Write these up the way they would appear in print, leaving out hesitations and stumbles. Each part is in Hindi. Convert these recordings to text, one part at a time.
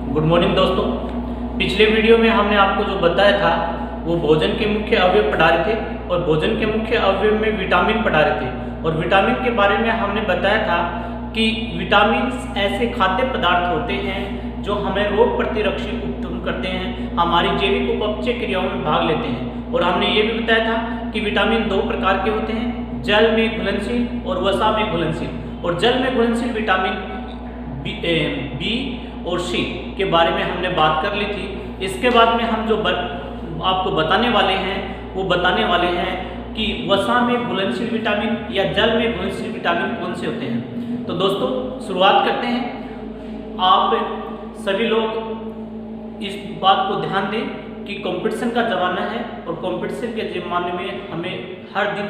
गुड मॉर्निंग दोस्तों। पिछले वीडियो में हमने आपको जो बताया था वो भोजन के मुख्य अवयव पढ़ा रहे थे और भोजन के मुख्य अवयव में विटामिन पढ़ा रहे थे और विटामिन के बारे में हमने बताया था कि विटामिन ऐसे खाद्य पदार्थ होते हैं जो हमें रोग प्रतिरक्षी उत्पन्न करते हैं, हमारी जैविक उपपचय क्रियाओं में भाग लेते हैं। और हमने ये भी बताया था कि विटामिन दो प्रकार के होते हैं, जल में घुलनशील और वसा में घुलनशील। और जल में घुलनशील विटामिन बी और सी के बारे में हमने बात कर ली थी। इसके बाद में हम जो आपको बताने वाले हैं वो बताने वाले हैं कि वसा में घुलनशील विटामिन या जल में घुलनशील विटामिन कौन से होते हैं। तो दोस्तों शुरुआत करते हैं। आप सभी लोग इस बात को ध्यान दें कि कंपटीशन का ज़माना है और कंपटीशन के ज़माने में हमें हर दिन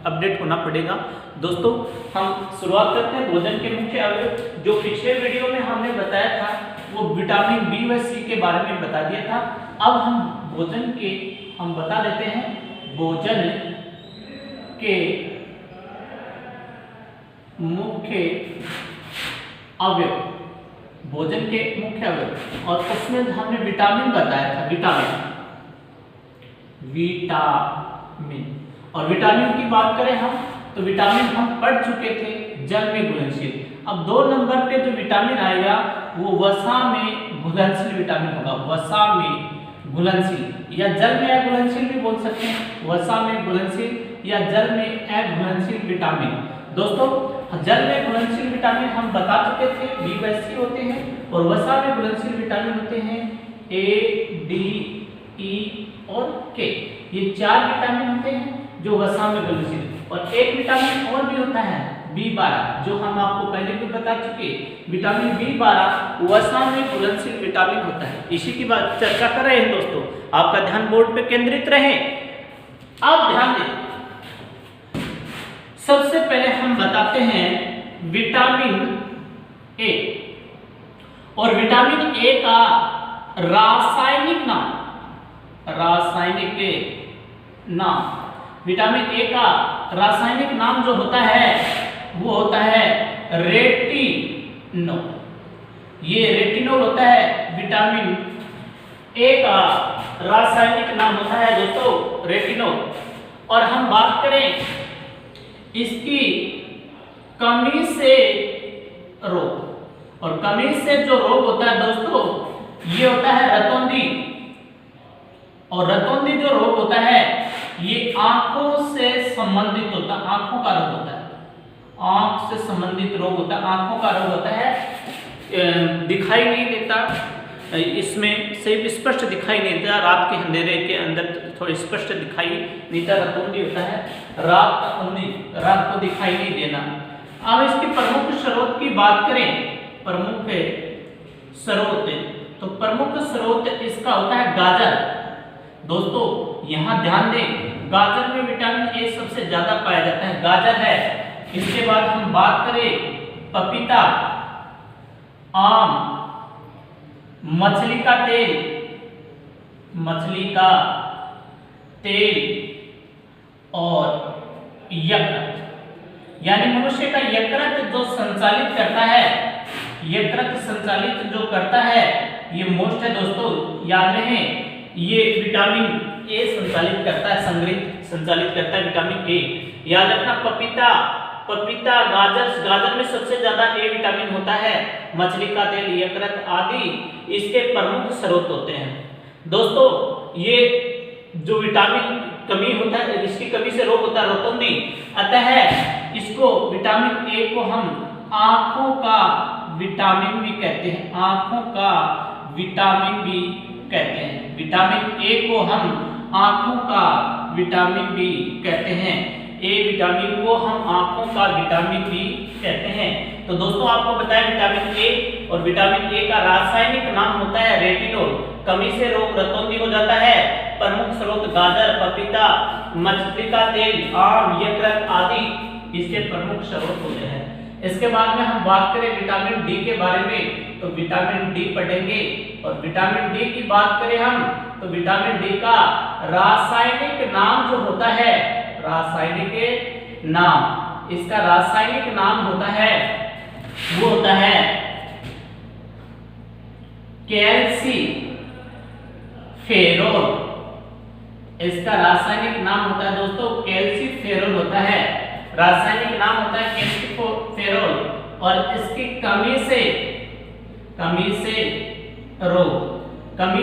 अपडेट होना पड़ेगा। दोस्तों हम शुरुआत करते हैं भोजन के मुख्य अवयव। जो पिछले वीडियो में हमने बताया था वो विटामिन बी व सी के बारे में बता दिया था। अब हम भोजन के हम बता देते हैं भोजन के मुख्य अवयव, भोजन के मुख्य अवयव। और उसमें हमने विटामिन बताया था, विटामिन। और विटामिन की बात करें हम तो विटामिन हम पढ़ चुके थे जल में घुलनशील। अब 2 नंबर पे जो विटामिन आएगा वो वसा में घुलनशील विटामिन होगा। वसा में घुलनशील या जल में अघुलनशील भी बोल सकते हैं। वसा में घुलनशील या जल में अघुलनशील विटामिन। दोस्तों जल में घुलनशील विटामिन हम बता चुके थे बी व सी होते हैं और वसा में घुलनशील विटामिन होते हैं ए, डी, ई और के। ये 4 विटामिन होते हैं जो वसा में घुलनशील। और एक विटामिन और भी होता है B12 जो हम आपको पहले भी बता चुके। विटामिन B12 वसा में घुलनशील विटामिन होता है। इसी की बात चर्चा कर रहे हैं दोस्तों। आपका ध्यान बोर्ड पे केंद्रित रहे। अब ध्यान दें, सबसे पहले हम बताते हैं विटामिन ए। और विटामिन ए का रासायनिक नाम विटामिन ए का रासायनिक नाम जो होता है वो होता है रेटिनोल। ये रेटिनोल होता है। विटामिन ए का रासायनिक नाम होता है दोस्तों रेटिनोल। और हम बात करें इसकी कमी से रोग, और कमी से जो रोग होता है दोस्तों ये होता है रतौंधी। और रतौंधी जो रोग होता है ये आंखों से संबंधित होता है, आंखों का रोग होता है। आंख से संबंधित रोग होता है, आंखों का रोग होता है। दिखाई नहीं देता, इसमें से स्पष्ट दिखाई नहीं देता, रात के अंधेरे के अंदर थोड़ी स्पष्ट दिखाई नहीं देता, रतौंधी होता है। रात को दिखाई नहीं देना। अब इसके प्रमुख स्रोत की बात करें, प्रमुख स्रोत, तो प्रमुख स्रोत इसका होता है गाजर। दोस्तों यहां ध्यान दें, गाजर में विटामिन ए सबसे ज्यादा पाया जाता है, गाजर है। इसके बाद हम बात करें पपीता, आम, मछली का तेल और यकृत। यानी मनुष्य का यकृत जो संचालित करता है, यकृत संचालित जो करता है ये मोस्ट है दोस्तों, याद रहे। ये विटामिन ए संचालित करता है, संचालित करता है विटामिन ए। याद रखना पपीता, गाजर में सबसे ज्यादा ए विटामिन होता है। मछली का तेल, यकृत आदि इसके प्रमुख स्रोत होते हैं। दोस्तों ये जो विटामिन कमी होता है, इसकी कमी से रोग होता है रतौंधी। अतः इसको विटामिन ए को हम आंखों का विटामिन भी कहते हैं, आंखों का विटामिन भी कहते हैं। विटामिन ए को हम आंखों का विटामिन भी कहते हैं। ए विटामिन को हम आंखों का विटामिन भी कहते हैं। तो दोस्तों आपको बताया विटामिन ए, और विटामिन ए का रासायनिक नाम होता है रेटिनोल। कमी से रोग रतौंधी हो जाता है। प्रमुख स्रोत गाजर, पपीता, मछली का तेल, आम, यकृत आदि इसके प्रमुख स्रोत होते हैं। इसके बाद में हम बात करें विटामिन डी के बारे में तो विटामिन डी पढ़ेंगे। और विटामिन डी की बात करें हम तो विटामिन डी का रासायनिक नाम जो होता है, रासायनिक नाम, इसका रासायनिक नाम होता है वो होता है कैल्सीफेरोल, इसका रासायनिक नाम होता है दोस्तों कैल्सीफेरोल होता है, रासायनिक नाम होता है कैल्सीफेरोल। और इसकी कमी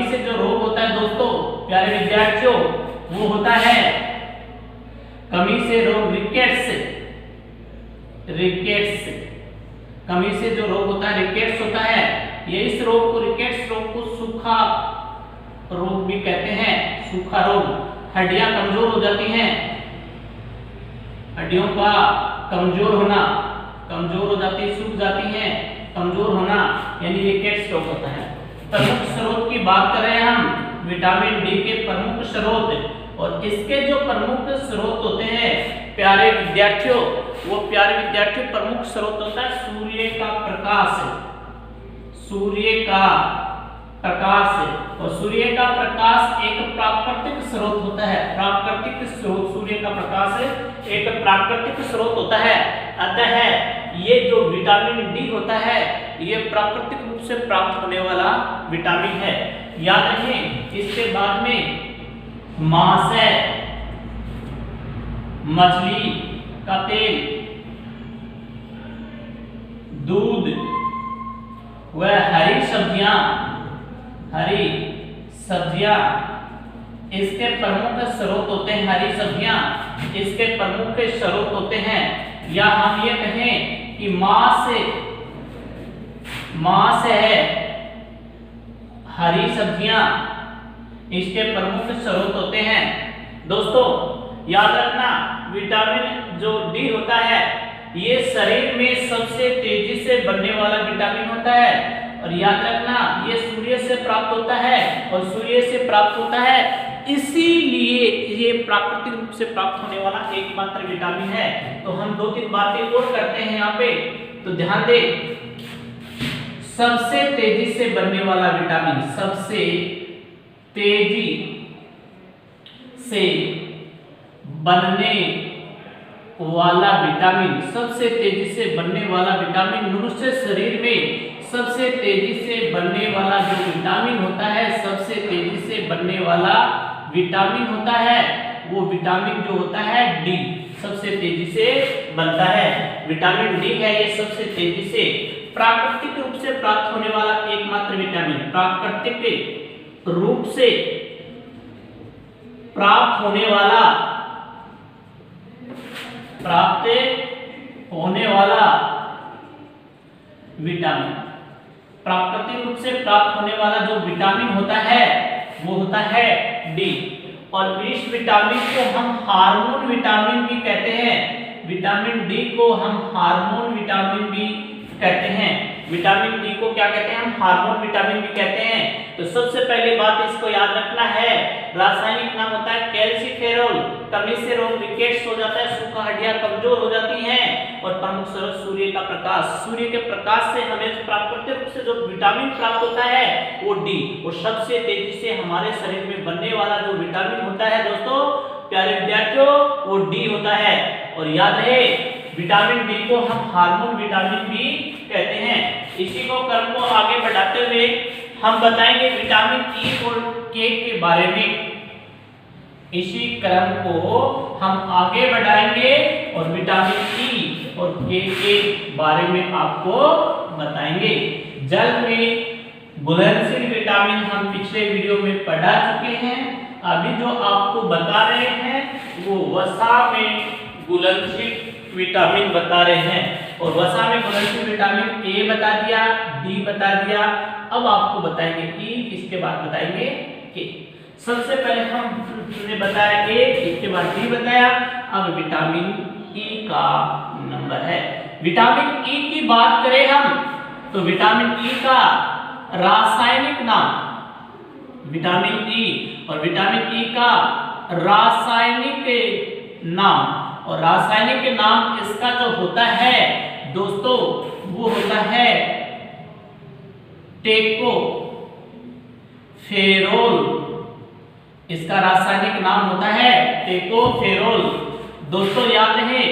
से जो रोग होता है दोस्तों प्यारे विद्यार्थियों, वो होता है कमी से रोग रिकेट्स, कमी से जो रोग होता है रिकेट्स होता है। ये इस रोग को, रिकेट्स रोग को सूखा रोग भी कहते हैं, सूखा रोग। हड्डियां कमजोर हो जाती हैं, हड्डियों का कमजोर होना, कमजोर हो जाती, सूख जाती हैं, कमजोर होना यानी रिकेट्स रोग होता है। प्रमुख स्रोत की बात करें हम विटामिन डी के प्रमुख स्रोत, और इसके जो प्रमुख स्रोत होते हैं प्यारे विद्यार्थियों, वो प्यारे विद्यार्थियों प्रमुख स्रोत होता है सूर्य का प्रकाश, सूर्य का प्रकाश। और सूर्य का प्रकाश एक प्राकृतिक स्रोत होता है, प्राकृतिक स्रोत, सूर्य का प्रकाश एक प्राकृतिक स्रोत होता है। अतः ये जो विटामिन डी होता है ये प्राकृतिक रूप से प्राप्त होने वाला विटामिन है। याद रखें, इसके बाद में मांस है, मछली का तेल, दूध, वह हरी सब्जियां इसके प्रमुख स्रोत होते हैं। हरी सब्जियां इसके प्रमुख स्रोत होते हैं। या हम ये कहें कि मांस है, हरी सब्जियां इसके प्रमुख स्रोत होते हैं। दोस्तों याद रखना, विटामिन जो डी होता है ये शरीर में सबसे तेजी से बनने वाला विटामिन होता है। और याद रखना ये सूर्य से प्राप्त होता है, और सूर्य से प्राप्त होता है, इसीलिए ये प्राकृतिक रूप से प्राप्त होने वाला एकमात्र विटामिन है। तो हम 2-3 बातें और करते हैं यहाँ पे, तो ध्यान दें। सबसे तेजी से बनने वाला विटामिन, सबसे तेजी से बनने वाला विटामिन, सबसे तेजी से बनने वाला विटामिन, मनुष्य शरीर में सबसे तेजी से बनने वाला जो विटामिन होता है, सबसे तेजी से बनने वाला विटामिन होता है, वो विटामिन जो होता है डी, सबसे तेजी से बनता है। विटामिन डी है ये सबसे तेजी से प्राकृतिक रूप से प्राप्त होने वाला एकमात्र विटामिन, प्राकृतिक रूप से प्राप्त होने वाला विटामिन, प्राकृतिक रूप से प्राप्त होने वाला जो विटामिन होता है वो होता है डी। और इस विटामिन को हम हार्मोन विटामिन भी कहते हैं, विटामिन डी को हम हार्मोन विटामिन भी कहते हैं। विटामिन डी को क्या कहते हैं हम? हार्मोन विटामिन भी कहते हैं। तो सबसे पहली बात इसको याद रखना है, रासायनिक नाम होता है कैल्सीफेरोल। कमी से रोग रिकेट्स हो जाता है, सूखा हड्डियां कमजोर हो जाती हैं। और प्रमुख स्रोत सूर्य का प्रकाश, सूर्य के प्रकाश से हमें प्राकृतिक रूप से जो विटामिन प्राप्त होता है वो डी। और सबसे तेजी से हमारे शरीर में बनने वाला जो विटामिन होता है दोस्तों प्यारे विद्यार्थियों वो डी होता है। और याद रहे विटामिन डी को हम हार्मोन विटामिन भी कहते हैं। इसी को क्रम को आगे बढ़ाते हुए हम बताएंगे विटामिन ई और के के बारे में। इसी क्रम को हम आगे बढ़ाएंगे और विटामिन ई और के बारे में आपको बताएंगे। जल में घुलनशील विटामिन हम पिछले वीडियो में पढ़ा चुके हैं। अभी जो आपको बता रहे हैं वो वसा में घुलनशील विटामिन बता रहे हैं। और वसा में घुलनशील विटामिन ए बता दिया, डी बता दिया। अब आपको बताएंगे ई, इसके बाद बताएंगे के। सबसे पहले हमने बताया ए, इसके बाद डी बताया। अब विटामिन ई का नंबर है। विटामिन ई की बात करें हम तो विटामिन ई का रासायनिक नाम, विटामिन ई और विटामिन ई का रासायनिक नाम, और रासायनिक नाम इसका जो होता है दोस्तों वो होता है टेकोफेरोल। इसका रासायनिक नाम होता है टेकोफेरोल। दोस्तों याद रहे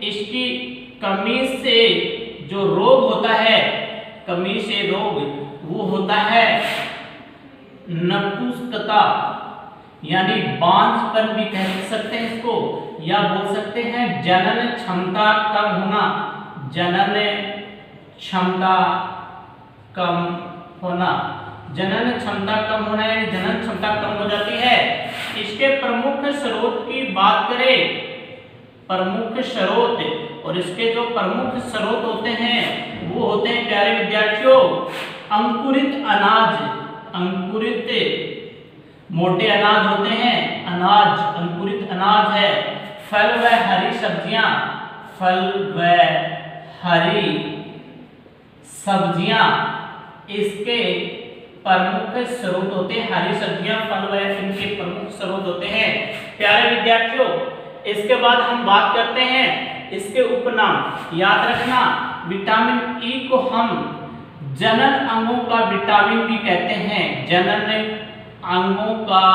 इसकी कमी से जो रोग होता है, कमी से रोग वो होता होता है नपुंसकता यानी बांझपन भी कह सकते हैं इसको, या बोल सकते हैं जनन क्षमता कम होना, जनन क्षमता कम होना, जनन क्षमता कम होना यानी जनन क्षमता कम हो जाती है। इसके प्रमुख स्रोत की बात करें, प्रमुख स्रोत, और इसके जो प्रमुख स्रोत होते हैं वो होते हैं प्यारे विद्यार्थियों अंकुरित अनाज, अंकुरित मोटे अनाज होते हैं, अनाज अंकुरित अनाज है, फल व हरी सब्जियां, फल व हरी सब्जियां इसके प्रमुख स्रोत होते हैं, हरी सब्जियां फल व इनके प्रमुख स्रोत होते हैं प्यारे विद्यार्थियों। इसके बाद हम बात करते हैं इसके उपनाम, याद रखना विटामिन ई को हम जनन अंगों का विटामिन भी कहते हैं, जनन अंगों का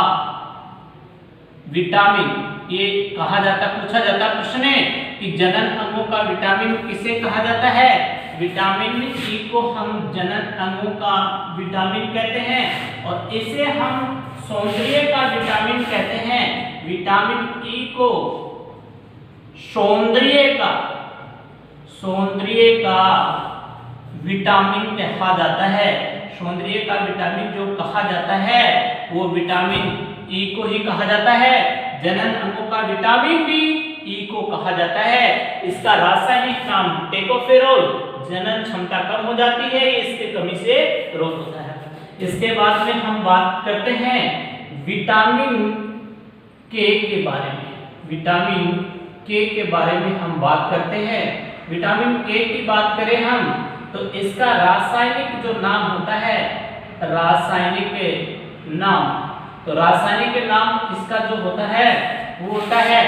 विटामिन ये कहा जाता, पूछा जाता प्रश्न है कि जनन अंगों का विटामिन किसे कहा जाता है, विटामिन ई को हम जनन अंगों का विटामिन कहते हैं, और इसे हम सौंदर्य का विटामिन कहते हैं, विटामिन ई को सौंदर्य का विटामिन कहा जाता है, सौंदर्य का विटामिन जो कहा जाता है वो विटामिन ई को ही कहा जाता है, जनन अंगों का विटामिन भी ई को कहा जाता है। इसका रासायनिक नाम टेकोफेरोल, जनन क्षमता कम हो जाती है, इसके कमी से रोग होता है। इसके बाद में हम बात करते हैं विटामिन के बारे में, विटामिन के बारे में हम बात करते हैं। विटामिन के की बात करें हम तो इसका रासायनिक जो नाम होता है, रासायनिक नाम, तो रासायनिक नाम इसका जो होता है वो होता है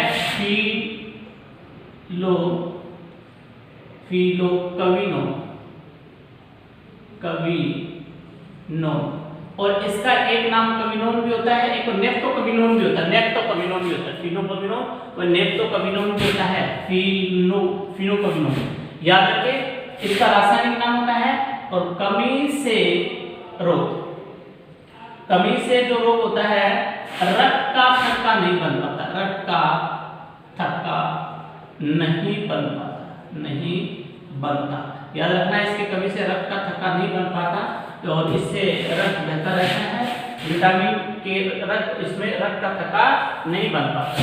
कविनो, और इसका एक नाम कविनोन भी होता है, एक नेफ्टोकविनोन भी होता है, नेफ्टोकविनोन भी होता है, फिनोकविनोन और नेफ्टोकविनोन भी होता है, फिनोकविनोन याद रखें। इसका रासायनिक नाम होता है, और कमी से रोग, कमी से जो रोग होता है रक्त का थक्का नहीं बन पाता, रक्त का थक्का नहीं बन पाता, नहीं बनता, याद रखना इसकी कमी से रक्त का थक्का नहीं बन पाता, और इससे रक्त बेहतर रहता है, विटामिन के रक्त इसमें रक्त का थक्का नहीं बन पाता।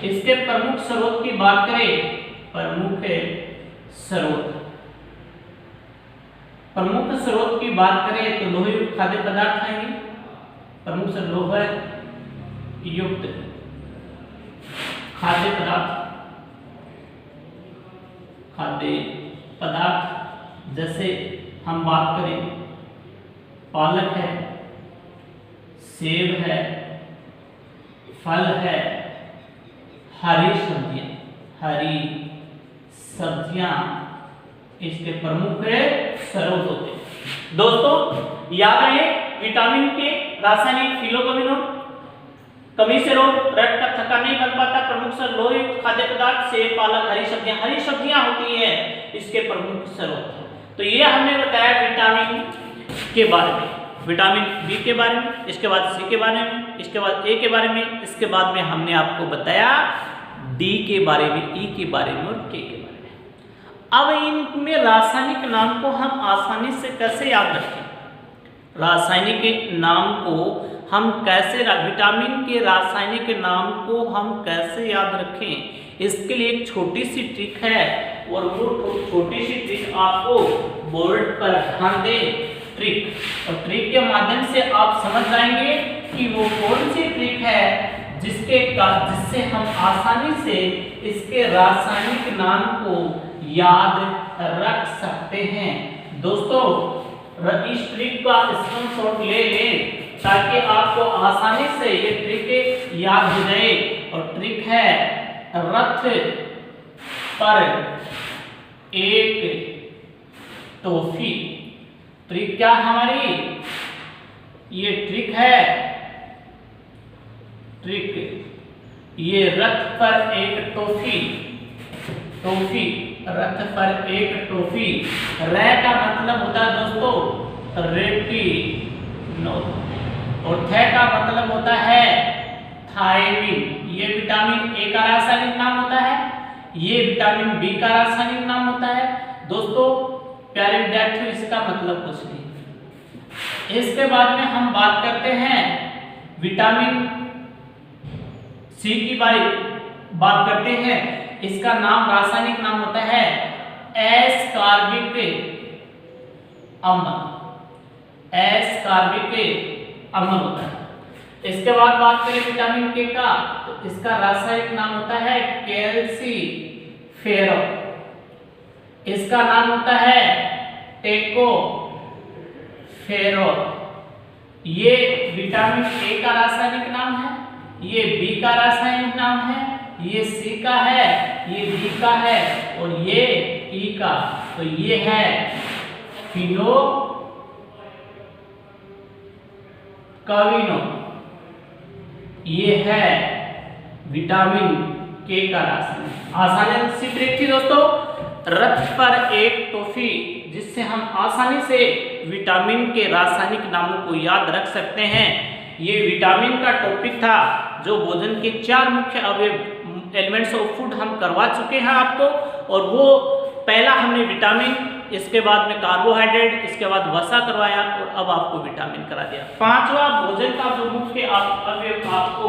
इसके प्रमुख स्रोत की बात करें, प्रमुख स्रोत की बात करें तो लोह युक्त खाद्य पदार्थ आएंगे, प्रमुख से लोह युक्त खाद्य पदार्थ जैसे हम बात करें पालक है, सेब है, फल है, हरी सब्जियां इसके प्रमुख स्रोत होते हैं। दोस्तों याद रहे विटामिन के रासायनिक फिनोकविनोन, कमी से रोग, रक्त का थक्का नहीं बन पाता, प्रमुख स्रोत लोह युक्त खाद्य पदार्थ, सेब, पालक, हरी सब्जियां होती है इसके प्रमुख स्रोत। तो ये हमने बताया विटामिन के बारे में, विटामिन बी के बारे में, इसके बाद सी के बारे में, इसके बाद ए के बारे में, इसके बाद में हमने आपको बताया डी के बारे में, ई के बारे में और के बारे में। अब इनमें रासायनिक नाम को हम आसानी से कैसे याद रखें, रासायनिक नाम को हम कैसे, विटामिन के रासायनिक नाम को हम कैसे याद रखें, इसके लिए एक छोटी सी ट्रिक है, और वो छोटी सी ट्रिक आपको बोर्ड पर ध्यान दें, ट्रिक, और ट्रिक के माध्यम से आप समझ जाएंगे कि वो कौन सी ट्रिक है जिससे हम आसानी से इसके रासायनिक नाम को याद रख सकते हैं। दोस्तों इस ट्रिक का स्क्रीनशॉट ले लें ताकि आपको आसानी से ये ट्रिक याद हो जाए, और ट्रिक है रथ पर एक टॉफी। ट्रिक क्या हमारी, ये ट्रिक है, ट्रिक ये रथ पर एक टॉफी, रथ पर एक टॉफी, रे का मतलब होता है दोस्तों रेटी, नो। और थ का मतलब होता है थायमिन। ये विटामिन ए का रासायनिक नाम होता है, ये विटामिन बी का रासायनिक नाम होता है। दोस्तों प्यारे विद्यार्थियों, इसका मतलब कुछ नहीं। इसके बाद में हम बात करते हैं विटामिन सी की बात करते हैं। इसका नाम रासायनिक नाम होता है एस्कॉर्बिक अम्ल। एस्कॉर्बिक अम्ल होता है। इसके बाद बात करें विटामिन के का, तो इसका रासायनिक नाम होता है कैल्सीफेरो। इसका नाम होता है टेकोफेरो। ये विटामिन ए का रासायनिक नाम है, ये बी का रासायनिक नाम है, ये सी का है, ये डी का है और ये ई का। तो ये है फिनो कविनो, ये है विटामिन के का रासायनिक। आसानी से ब्रेक थी दोस्तों। रथ पर एक टॉफी, जिससे हम आसानी से विटामिन के रासायनिक नामों को याद रख सकते हैं। ये विटामिन का टॉपिक था, जो भोजन के 4 मुख्य अवयव एलिमेंट्स ऑफ फूड हम करवा चुके हैं आपको। और वो पहला हमने विटामिन, इसके बाद में कार्बोहाइड्रेट, इसके बाद वसा करवाया और अब आपको विटामिन करा दिया। 5वां भोजन का जो मुख्य अवयव आपको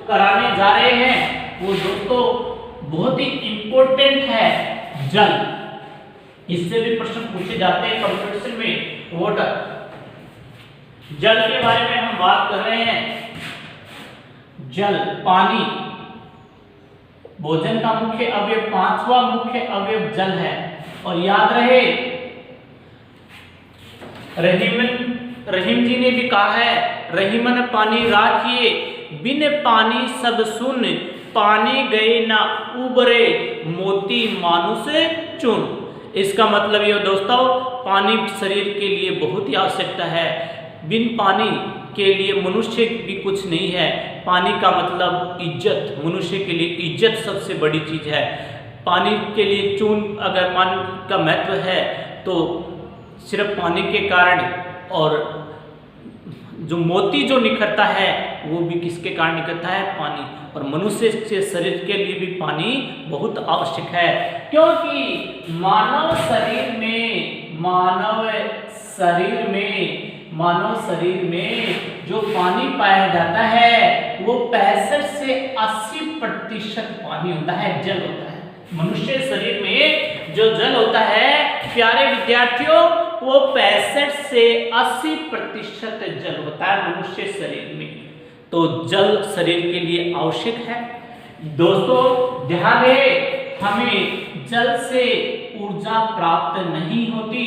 कराने जा रहे हैं वो दोस्तों बहुत ही इंपॉर्टेंट है, जल। इससे भी प्रश्न पूछे जाते हैं कंपटीशन में। वाटर, जल के बारे में हम बात कर रहे हैं। जल, पानी, भोजन का मुख्य अवयव, 5वां मुख्य अवयव जल है। और याद रहे, रहीम जी ने भी कहा है, रहीमन पानी राखिए, बिन पानी सब सुन, पानी गए ना उबरे, मोती मानुष चुन। इसका मतलब ये दोस्तों, पानी शरीर के लिए बहुत ही आवश्यकता है। बिन पानी के लिए मनुष्य भी कुछ नहीं है। पानी का मतलब इज्जत, मनुष्य के लिए इज्जत सबसे बड़ी चीज है। पानी के लिए चून अगर पानी का महत्व है तो सिर्फ पानी के कारण, और जो मोती जो निखरता है वो भी किसके कारण निखरता है? पानी। और मनुष्य के शरीर के लिए भी पानी बहुत आवश्यक है, क्योंकि मानव शरीर में जो पानी पाया जाता है वो 65 से 80% पानी होता है, जल होता है। मनुष्य शरीर में जो जल होता है प्यारे विद्यार्थियों, वो 65 से 80% जल होता है मनुष्य शरीर में। तो जल शरीर के लिए आवश्यक है। दोस्तों ध्यान रहे, हमें जल से ऊर्जा प्राप्त नहीं होती,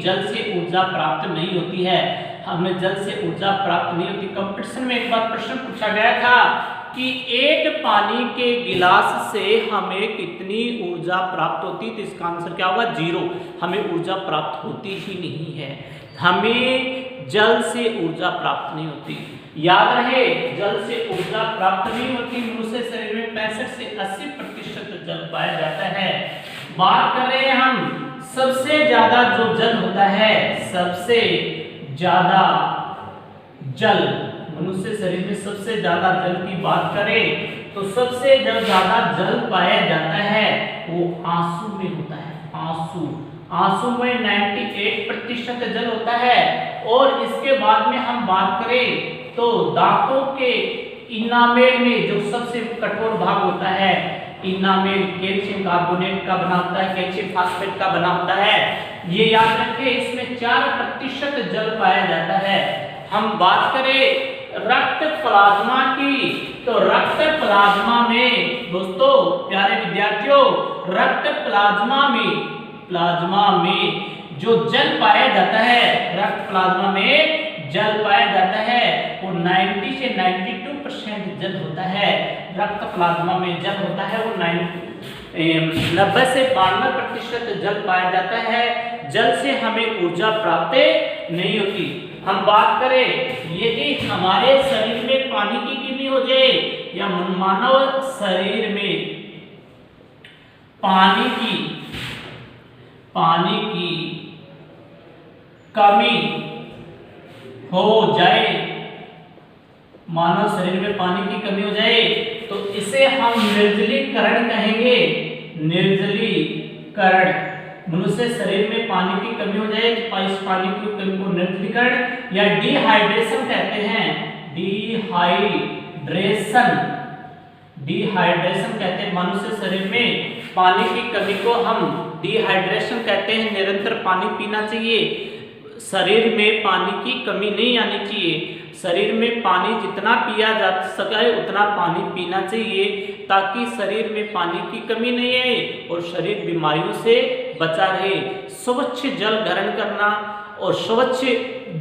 जल से ऊर्जा प्राप्त नहीं होती है, हमें जल से ऊर्जा प्राप्त नहीं होती। कंपटीशन में एक बार प्रश्न पूछा गया था कि एक पानी के गिलास से हमें कितनी ऊर्जा प्राप्त होती, तो इसका आंसर क्या होगा? 0। हमें ऊर्जा प्राप्त होती ही नहीं है, हमें जल से ऊर्जा प्राप्त नहीं होती। याद रहे, जल से ऊर्जा प्राप्त नहीं होती। मनुष्य शरीर में 65 से 80% जल पाया जाता है। बात कर रहे हैं हम सबसे ज्यादा जो जल होता है, सबसे ज्यादा जल मनुष्य शरीर में सबसे ज्यादा जल की बात करें तो सबसे ज्यादा जल पाया जाता है वो आंसू में होता है। आंसू में 98% जल होता है। और इसके बाद में हम बात करें तो दांतों के इनामेल में जो सबसे कठोर भाग होता है, इनामेल कैल्शियम कार्बोनेट का बना होता है, कैल्शियम फास्फेट का बना होता है। ये याद रखें, इसमें 4% जल पाया जाता है। हम बात करें रक्त प्लाज्मा की, तो रक्त प्लाज्मा में दोस्तों प्यारे विद्यार्थियों, रक्त प्लाज्मा में जो जल पाया जाता है, रक्त प्लाज्मा में जल पाया जाता है वो 90 से 92% जल होता है। रक्त प्लाज्मा में जल होता है वो 90 से 92% जल पाया जाता है। जल से हमें ऊर्जा प्राप्त नहीं होती। हम बात करें यदि हमारे शरीर में पानी की कमी हो जाए या मानव शरीर में पानी की कमी हो जाए, मानव शरीर में पानी की कमी हो जाए तो इसे हम निर्जलीकरण कहेंगे। निर्जलीकरण, मनुष्य शरीर में पानी की कमी हो जाए तो इस पानी की कमी को निर्जलीकरण या डिहाइड्रेशन कहते हैं। डिहाइड्रेशन कहते हैं। मनुष्य शरीर में पानी की कमी को हम डिहाइड्रेशन कहते हैं। निरंतर पानी पीना चाहिए, शरीर में पानी की कमी नहीं आनी चाहिए। शरीर में पानी जितना पिया जा सके उतना पानी पीना चाहिए ताकि शरीर में पानी की कमी नहीं आए और शरीर बीमारियों से बचा रहे। स्वच्छ जल ग्रहण करना, और स्वच्छ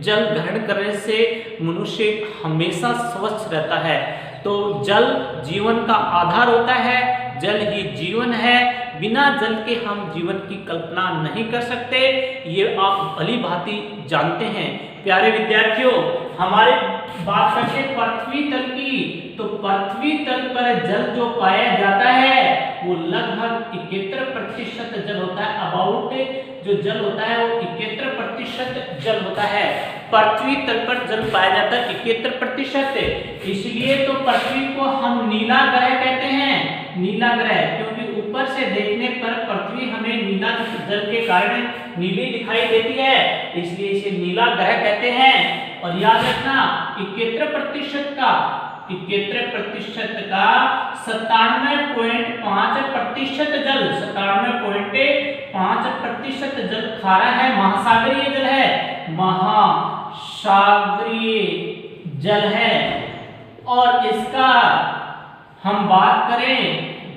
जल ग्रहण करने से मनुष्य हमेशा स्वच्छ रहता है। तो जल जीवन का आधार होता है, जल ही जीवन है। बिना जल के हम जीवन की कल्पना नहीं कर सकते, ये आप भली भांति जानते हैं। प्यारे विद्यार्थियों, हमारे बात करते हैं पृथ्वी तल की, तो पृथ्वी तल पर जल जो पाया जाता है वो लगभग 71% जल होता है। अबाउट जो जल होता है वो 71% जल होता है। पृथ्वी तल पर जल पाया जाता है 71%, इसलिए तो पृथ्वी को हम नीला ग्रह कहते हैं। नीला ग्रह क्योंकि ऊपर से देखने पर पृथ्वी हमें नीला जल के कारण नीली दिखाई देती है, इसलिए इसे नीला ग्रह कहते हैं। और याद रखना 71% का 97.5% जल, 97.5% जल खारा है, महासागरीय जल है, महासागरीय जल है। और इसका हम बात करें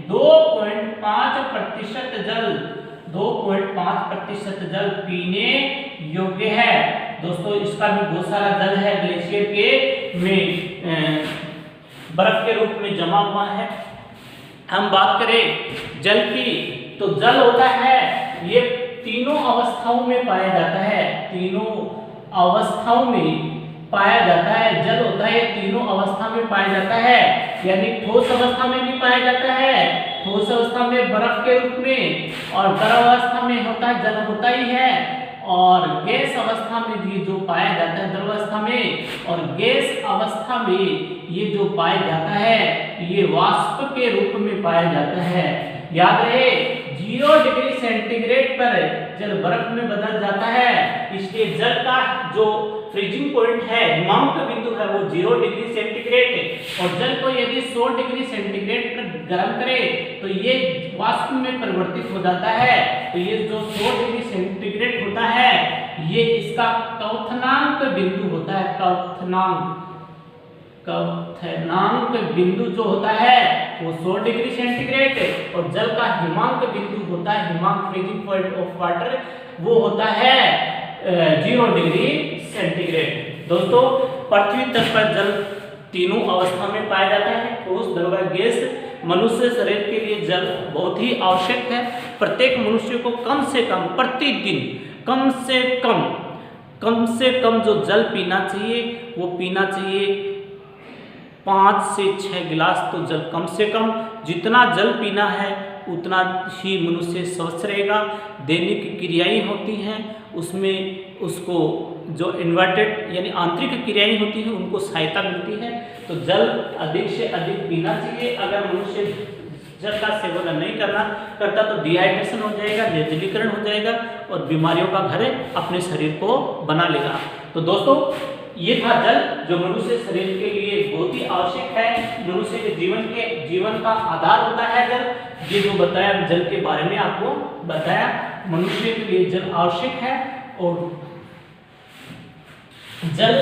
2.5% जल, 2.5% जल पीने योग्य है। दोस्तों इसका भी बहुत सारा जल है, ग्लेशियर के में बर्फ के रूप में जमा हुआ है। हम बात करें जल की, तो जल होता है ये तीनों अवस्थाओं में पाया जाता है। तीनों अवस्थाओं में पाया जाता है, जल होता है तीनों अवस्था में पाया जाता है। यानी ठोस अवस्था में भी पाया जाता है, ठोस अवस्था में बर्फ के रूप में, और द्रव अवस्था में होता है जल होता ही है, और गैस अवस्था में ये जो पाया जाता है द्रव अवस्था में, और गैस अवस्था में ये जो पाया जाता है ये वाष्प के रूप में पाया जाता है। याद रहे 0 डिग्री सेंटीग्रेड पर जल बर्फ में बदल जाता है, इसलिए जल का जो फ्रीजिंग पॉइंट है, हिमांक बिंदु है, वो 0 डिग्री सेंटीग्रेड है। और जल को यदि 100 डिग्री सेंटीग्रेड पर गर्म करे तो ये वाष्प में परिवर्तित हो जाता है। तो ये जो 100 डिग्री सेंटीग्रेड होता है ये इसका क्वथनांक बिंदु होता है। क्वथनांक बिंदु जो होता है वो 100 डिग्री सेंटीग्रेड, और जल का हिमांक बिंदु होता है, हिमांक फ्रीजिंग पॉइंट ऑफ वाटर, वो होता है 0 डिग्री सेंटीग्रेड। दोस्तों पृथ्वी तल पर जल तीनों अवस्था में पाया जाता है, ठोस, द्रव, गैस। मनुष्य शरीर के लिए जल बहुत ही आवश्यक है। प्रत्येक मनुष्य को कम से कम प्रतिदिन कम से कम जो जल पीना चाहिए वो पीना चाहिए 5 से 6 गिलास। तो जल कम से कम जितना जल पीना है उतना ही मनुष्य स्वस्थ रहेगा। दैनिक क्रियाएं होती हैं उसमें उसको जो इन्वर्टेड यानी आंतरिक क्रियाएं होती हैं उनको सहायता मिलती है। तो जल अधिक से अधिक पीना चाहिए। अगर मनुष्य जल का सेवन नहीं करता तो डिहाइड्रेशन हो जाएगा, निर्जलीकरण हो जाएगा और बीमारियों का घर अपने शरीर को बना लेगा। तो दोस्तों ये था जल जो मनुष्य शरीर के लिए बहुत ही आवश्यक है, मनुष्य के जीवन का आधार होता है जल। ये जो बताया जल के बारे में आपको बताया, मनुष्य के लिए जल आवश्यक है। और जल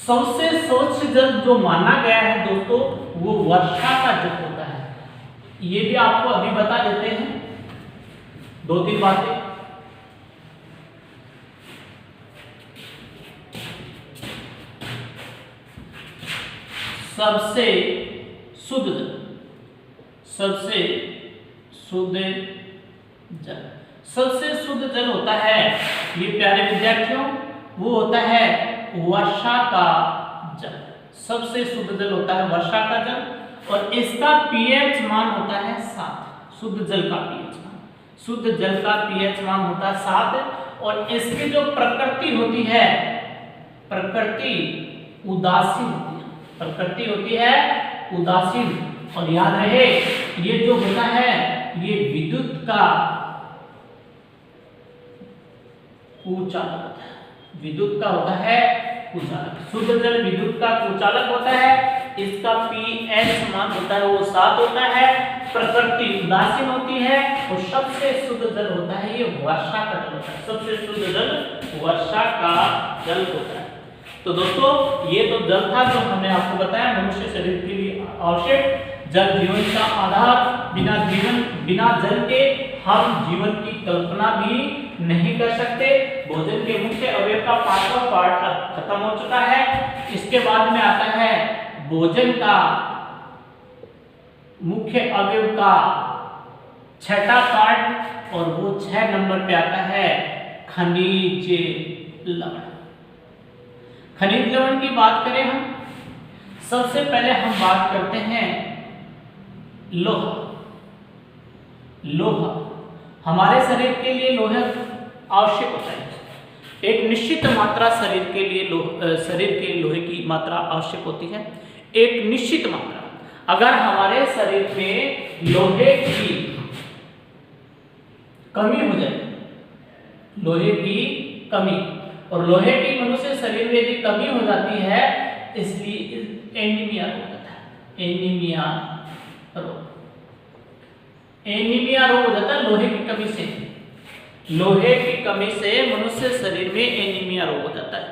सबसे स्वच्छ जल जो माना गया है दोस्तों वो वर्षा का जल होता है। ये भी आपको अभी बता देते हैं 2-3 बातें। सबसे शुद्ध जल होता है ये प्यारे विद्यार्थियों वो होता है वर्षा का जल। सबसे शुद्ध जल होता है वर्षा का जल, और इसका पीएच मान होता है 7। शुद्ध जल का पीएच मान होता है 7। और इसकी जो प्रकृति होती है, प्रकृति उदासीन होती है, प्रकृति होती है उदासीन। और याद रहे ये जो होता है ये विद्युत का कुचालक होता है, विद्युत का होता है कुचालक। शुद्ध जल विद्युत का कुचालक होता है, इसका pH मान होता है वो 7 होता है, प्रकृति उदासीन होती है और सबसे शुद्ध जल होता है ये वर्षा का जल होता है, सबसे शुद्ध जल वर्षा का जल होता है। तो दोस्तों ये तो जल था जो हमने आपको बताया मनुष्य शरीर के लिए आवश्यक। जल जीवन का आधार, बिना जल के हम जीवन की कल्पना भी नहीं कर सकते। भोजन के मुख्य अवयव का 5वां पार्ट खत्म हो चुका है। इसके बाद में आता है भोजन का मुख्य अवयव का 6वां पार्ट और वो 6 नंबर पे आता है खनिज लवण। खनिज लवण की बात करें हम, सबसे पहले हम बात करते हैं लोहा। लोहा हमारे शरीर के लिए लोहा आवश्यक होता है। एक निश्चित मात्रा शरीर के लोहे की मात्रा आवश्यक होती है, एक निश्चित मात्रा। अगर हमारे शरीर में लोहे की कमी हो जाए, लोहे की कमी, और लोहे की मनुष्य शरीर में यदि कमी हो जाती है इसलिए एनीमिया रोग होता है। एनीमिया रोग, एनीमिया रोग हो जाता है लोहे की कमी से। लोहे की कमी से मनुष्य शरीर में एनीमिया रोग हो जाता है।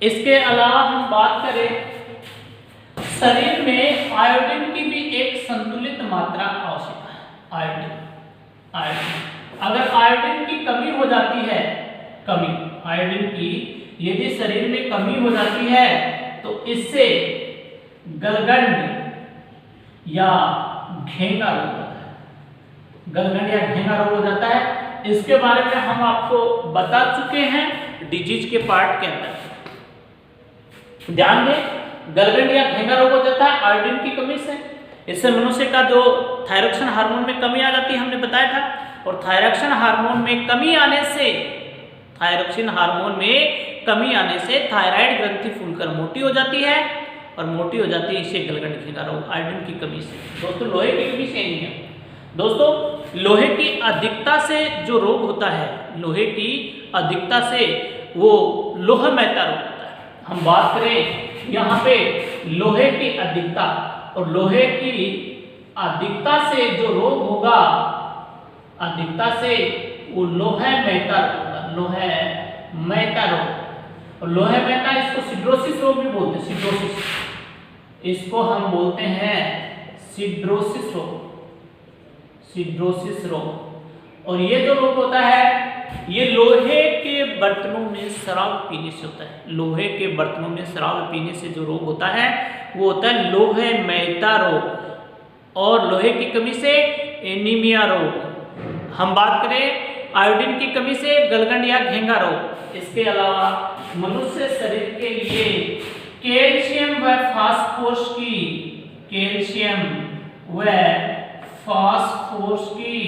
इसके अलावा हम बात करें शरीर में आयोडीन की भी एक संतुलित मात्रा आवश्यक है। आयोडीन अगर आयोडीन की कमी हो जाती है, आयोडीन की यदि शरीर में कमी हो जाती है तो इससे गलगंड या घेंगा रोग होता है। गलगंड या घेंगा रोग हो जाता है। इसके बारे में हम आपको बता चुके हैं डिजीज के पार्ट के अंदर। ध्यान दें, गलगंड या घेंगा रोग हो जाता है आयोडीन की कमी से। इससे मनुष्य का जो थायरॉक्सिन हार्मोन में कमी आ जाती है, हमने बताया था। और थायरॉक्सिन हार्मोन में कमी आने से, थायरॉक्सिन हार्मोन में कमी आने से थायराइड ग्रंथि फूलकर मोटी हो जाती है, और मोटी हो जाती है इससे गलगंड घेंगा रोग आयोडीन की कमी से। दोस्तों लोहे की कमी से नहीं है। दोस्तों लोहे की अधिकता से जो रोग होता है, लोहे की अधिकता से वो लोह महता रोग होता है। हम बात करें यहाँ पे लोहे की अधिकता, और लोहे की अधिकता से जो रोग होगा, अधिकता से वो लोह महता रोग होगा, लोह महता रोग। और लोह महता इसको सिड्रोसिस रोग भी बोलते हैं। सिड्रोसिस, इसको हम बोलते हैं सिड्रोसिस रोग, सिड्रोसिस रोग। और ये जो रोग होता है ये लोहे के बर्तनों में शराब पीने से होता है। लोहे के बर्तनों में शराब पीने से जो रोग होता है वो होता है लोह महता रोग, और लोहे की कमी से एनीमिया रोग। हम बात करें आयोडीन की कमी से गलगंड या घेंगा रोग। इसके अलावा मनुष्य शरीर के लिए कैल्शियम व फास्फोरस की, कैल्शियम व फास्फोरस की,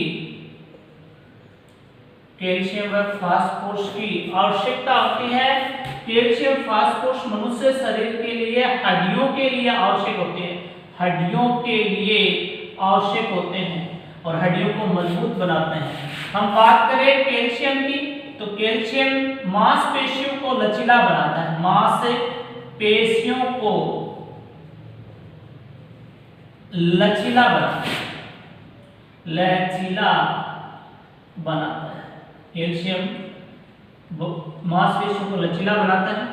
कैल्शियम व फास्फोरस की आवश्यकता होती है। कैल्शियम फास्फोरस मनुष्य शरीर के लिए, हड्डियों के लिए आवश्यक होते हैं, हड्डियों के लिए आवश्यक होते हैं और हड्डियों को मजबूत बनाते हैं। हम बात करें कैल्शियम की तो कैल्शियम मांसपेशियों को लचीला बनाता है, मांसपेशियों को लचीला बनाता है, लचीला बनाता है। कैल्शियम मांसपेशियों को लचीला बनाता है,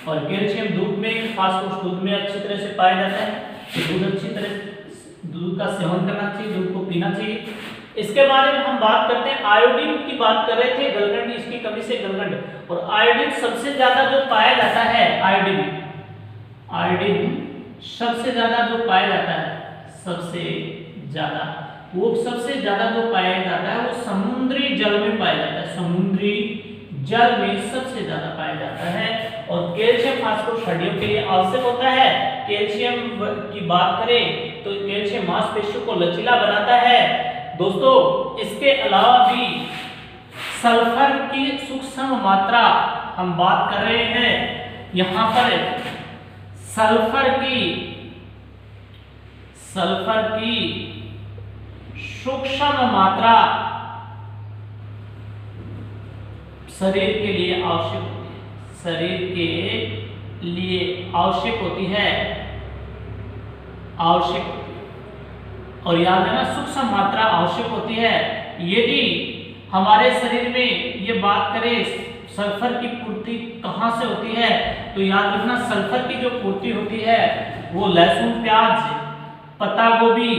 और कैल्शियम दूध में, फास्फोरस दूध में अच्छी तरह से पाया जाता है। तो दूध अच्छी तरह दूध का सेवन करना चाहिए, दूध को पीना चाहिए। इसके बारे में हम बात करते हैं, आयोडीन की बात कर रहे थे, गलगंड, इसकी कमी से गलगंड। और आयोडीन सबसे ज्यादा जो पाया जाता है, आयोडीन सबसे ज्यादा जो पाया जाता है, सबसे ज्यादा जो पाया जाता है वो समुद्री जल में पाया जाता है, समुद्री जल में सबसे ज्यादा पाया जाता है। और कैल्शियम फास्फोरस हड्डियों के लिए आवश्यक होता है। कैल्शियम की बात करें तो कैल्शियम मांसपेशियों को लचीला बनाता है। दोस्तों इसके अलावा भी सल्फर की सूक्ष्म मात्रा हम बात कर रहे हैं यहां पर सल्फर की सूक्ष्म मात्रा शरीर के लिए आवश्यक होती है, शरीर के लिए आवश्यक होती है। और याद रखना सूक्ष्म मात्रा आवश्यक होती है। यदि हमारे शरीर में ये बात करें सल्फर की पूर्ति कहाँ से होती है, तो याद रखना सल्फर की जो पूर्ति होती है वो लहसुन, प्याज, पत्ता गोभी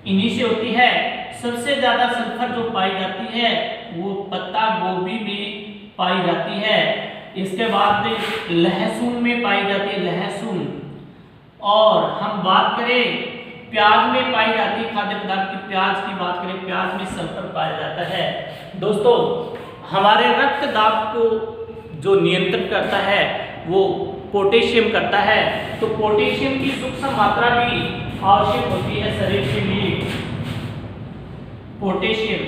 इन्हीं से होती है। सबसे ज्यादा सल्फर जो पाई जाती है वो पत्ता गोभी में पाई जाती है। इसके बाद लहसुन में पाई जाती है, लहसुन। और हम बात करें प्याज में पाई जाती है, खाद्य पदार्थ की प्याज की बात करें, प्याज में सल्फर पाया जाता है। दोस्तों हमारे रक्त दाब को जो नियंत्रित करता है वो पोटेशियम करता है, तो पोटेशियम की सूक्ष्म मात्रा भी आवश्यक होती है शरीर के लिए। पोटेशियम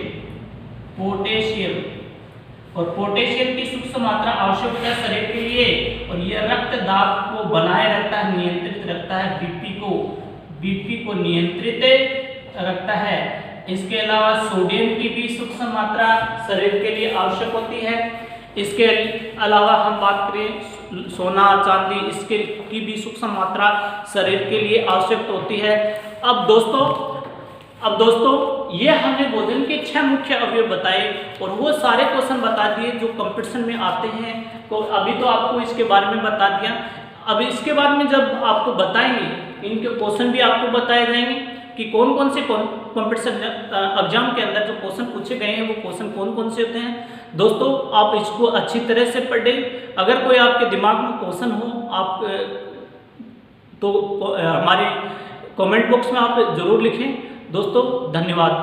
की सूक्ष्म मात्रा आवश्यक होता है शरीर के लिए, और यह रक्त दाब को बनाए रखता है, नियंत्रित रखता है, बीपी को नियंत्रित रखता है। इसके अलावा सोडियम की भी सूक्ष्म मात्रा शरीर के लिए आवश्यक होती है। इसके अलावा हम बात करें सोना, चांदी, इसके की भी सूक्ष्म मात्रा शरीर के लिए आवश्यक होती है। अब दोस्तों ये हमने भोजन के 6 मुख्य अवयव बताए और वो सारे क्वेश्चन बता दिए जो कंपटीशन में आते हैं। तो अभी तो आपको इसके बारे में बता दिया। अब इसके बाद में जब आपको बताएंगे इनके क्वेश्चन भी आपको बताए जाएंगे कि कौन कौन से कंपटीशन एग्जाम के अंदर जो क्वेश्चन पूछे गए हैं वो क्वेश्चन कौन कौन से होते हैं। दोस्तों आप इसको अच्छी तरह से पढ़ें। अगर कोई आपके दिमाग में क्वेश्चन हो आप तो हमारे कमेंट बॉक्स में आप जरूर लिखें। दोस्तों धन्यवाद।